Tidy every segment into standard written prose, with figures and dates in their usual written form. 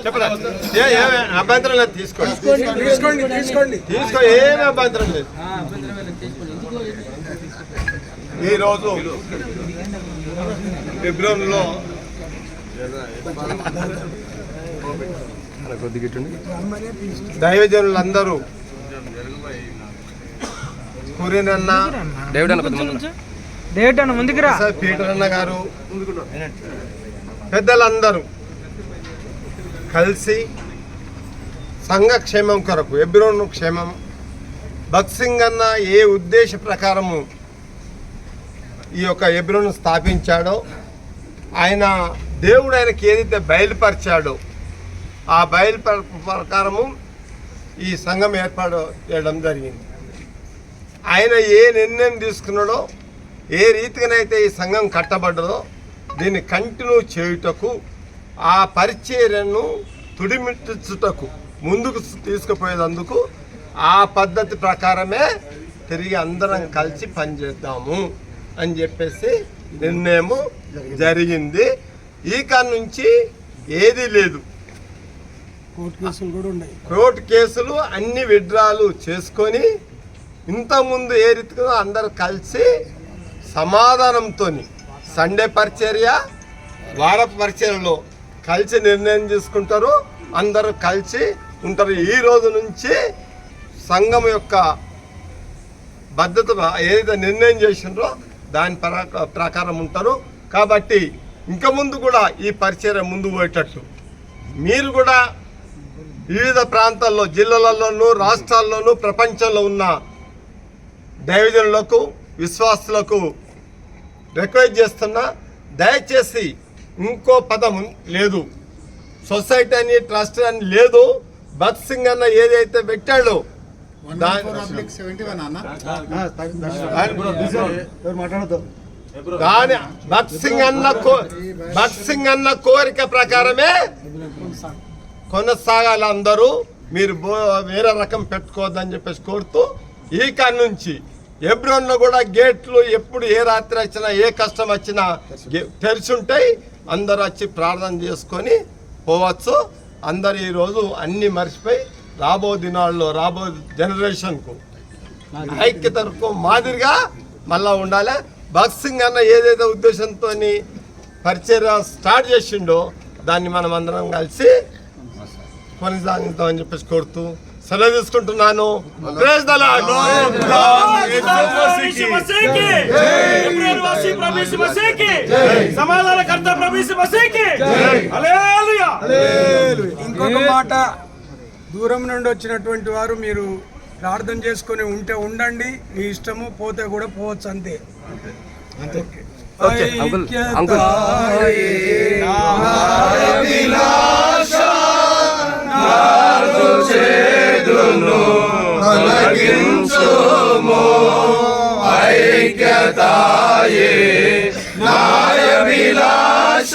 చెప్పరా అభ్యంతరం లేదు, తీసుకోండి ఏమి అభ్యంతరం లేదు. ఈరోజు ఫిబ్రవరిలో దైవజనులందరూ కురినన్న పీటర్ అన్న గారు పెద్దలందరూ కలిసి సంఘ క్షేమం కొరకు ఎబ్రోను క్షేమం భక్సింగ్ అన్న ఏ ఉద్దేశ ప్రకారము ఈ యొక్క ఎబ్రోను స్థాపించాడో ఆయన దేవుడు ఆయనకి ఏదైతే బయలుపరిచాడో ఆ ప్రకారము ఈ సంఘం ఏర్పాటు చేయడం జరిగింది. ఆయన ఏ నిర్ణయం తీసుకున్నాడో ఏ రీతిగానైతే ఈ సంఘం కట్టబడ్డదో దీన్ని కంటిన్యూ చేయుటకు ఆ పరిచర్యను తుడిమిట్టుటకు ముందుకు తీసుకుపోయేందుకు ఆ పద్ధతి ప్రకారమే తిరిగి అందరం కలిసి పనిచేద్దాము అని చెప్పేసి నిర్ణయం జరిగింది. ఈ కాడ నుంచి ఏదీ లేదు, కోర్టు కేసులు అన్ని విడ్రాలు చేసుకొని ఇంతకుముందు ఏ రీతిగా అందరు కలిసి సమాధానంతో సండే పరిచర్య వారపు పరిచర్యలో కలిసి నిర్ణయం తీసుకుంటారు, అందరూ కలిసి ఉంటారు. ఈ రోజు నుంచి సంఘం యొక్క భద్రత ఏదైతే నిర్ణయం చేసిండ్రో దాని ప్రకారం ఉంటారు. కాబట్టి ఇంకా ముందు కూడా ఈ పరిచర్య ముందు పోయేటట్టు మీరు కూడా వివిధ ప్రాంతాల్లో జిల్లాలలోనూ రాష్ట్రాల్లోనూ ప్రపంచంలో ఉన్న దైవజనులకు విశ్వాసులకు రిక్వెస్ట్ చేస్తున్నా, దయచేసి ఇంకో పదం లేదు, సొసైటీ అని ట్రస్ట్ అని లేదు. భక్సింగ్ అన్న ఏదైతే పెట్టాడో దాని భక్సింగ్ అన్న కోరిక ప్రకారమే కొనసాగాలి. అందరూ మీరు వేరే రకం పెట్టుకోవద్దని చెప్పేసి కోరుతూ ఈ కాడ నుంచి ఎబ్రోన్లో కూడా గేట్లు ఎప్పుడు ఏ రాత్రి వచ్చినా ఏ కష్టం వచ్చినా తెరిచుంటాయి. అందరూ వచ్చి ప్రార్థన చేసుకొని పోవచ్చు. అందరు ఈరోజు అన్నీ మర్చిపోయి రాబో దినాల్లో రాబో జనరేషన్కు ఐక్యతకు మాదిరిగా మళ్ళా ఉండాలి. భక్సింగ్ అన్న ఏదైతే ఉద్దేశంతో పరిచర్య స్టార్ట్ చేసిండో దాన్ని మనం అందరం కలిసి కొనసాగిద్దామని చెప్పేసి కోరుతూ సెలవు తీసుకుంటున్నాను. Praise the Lord. ఇంకొక మాట, దూరం నుండి వచ్చినటువంటి వారు మీరు ప్రార్థన చేసుకుని ఉంటే ఉండండి, మీ ఇష్టము, పోతే కూడా పోవచ్చు, అంతే. ఐక్యతాయే నాయ విలాస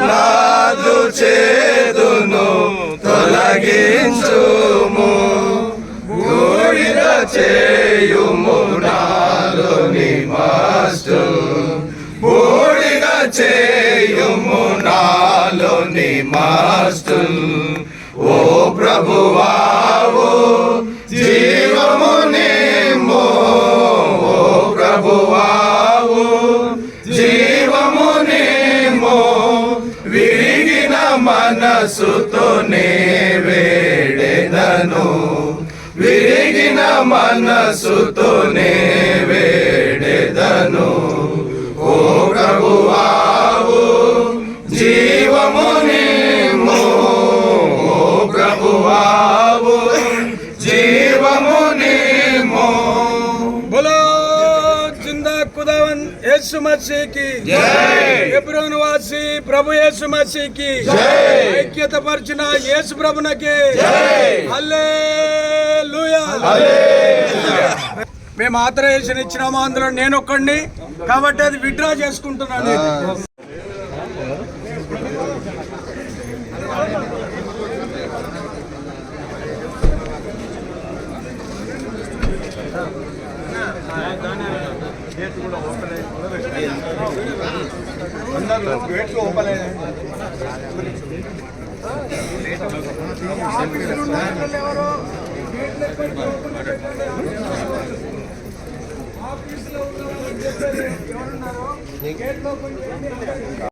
నాదు చేదును తొలగించుము, గూడిద చేయుము నాలోని మాస్టర్, బూడిద చేయుము నాలోని మాస్టర్. ఓ ప్రభువావు జీవము నీము, ఓ ప్రభువావు జీవము నీము, విరిగిన మనసుతోనే వేడెదను, విరిగిన మనసుతోనే వేడెదను. ఓ ప్రభువావు జీవము నీము, ఓ ప్రభువావు జీవము నీము. బోలో జిందా ఖుదావన్ యేసు మసీహ్ కి జై. ఎబ్రోన్ వాసి ప్రభు యేసు మసీహ్ కి జై. ఐక్యత పరిచిన యేసు ప్రభునకి జై. హల్లెలూయా. మేము ఆథరైజేషన్ ఇచ్చినాము, అందులో నేను ఒక్కడిని, కాబట్టి అది విత్డ్రా చేసుకుంటున్నాను. అందరూ గేట్లు ఓపెన్ అయ్యాయి. ఆఫీసులో ఉన్న వాళ్ళు ఎవరు? గేట్లు ఎప్పటికీ ఓపెన్ పెట్టండి. ఆఫీసులో ఉన్న వాళ్ళు చెప్పేది ఎవరున్నారో గేట్లు ఓపెన్ చేయండి.